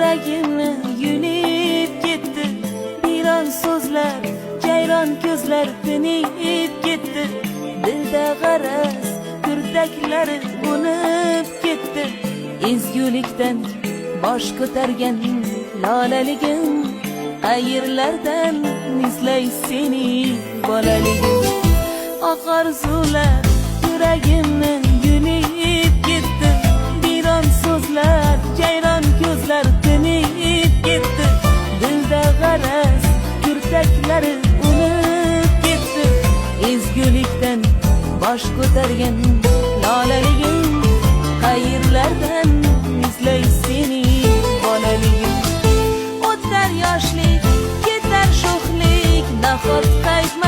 yuragimni yulib ketdi. Biron so'zlar, jayron ko'zlar tinib ketdi. Dilda g'araz kurtaklari unib ketdi. Ezgulikdan bosh ko'targan lolaligim, qayerlardan izlay seni bolaligim. Oqar suvlar yuragimni yulib ketdi. Biron so'zlar, jayron ko'zlar tinib ketdi. Dilda g'araz kurtaklari unib ketdi. Ezgulikdan bosh ko'targan lolaligim, qayerlardan izlay seni bolaligim. O'tar yoshlik, ketar sho'xlik, nahot qaytma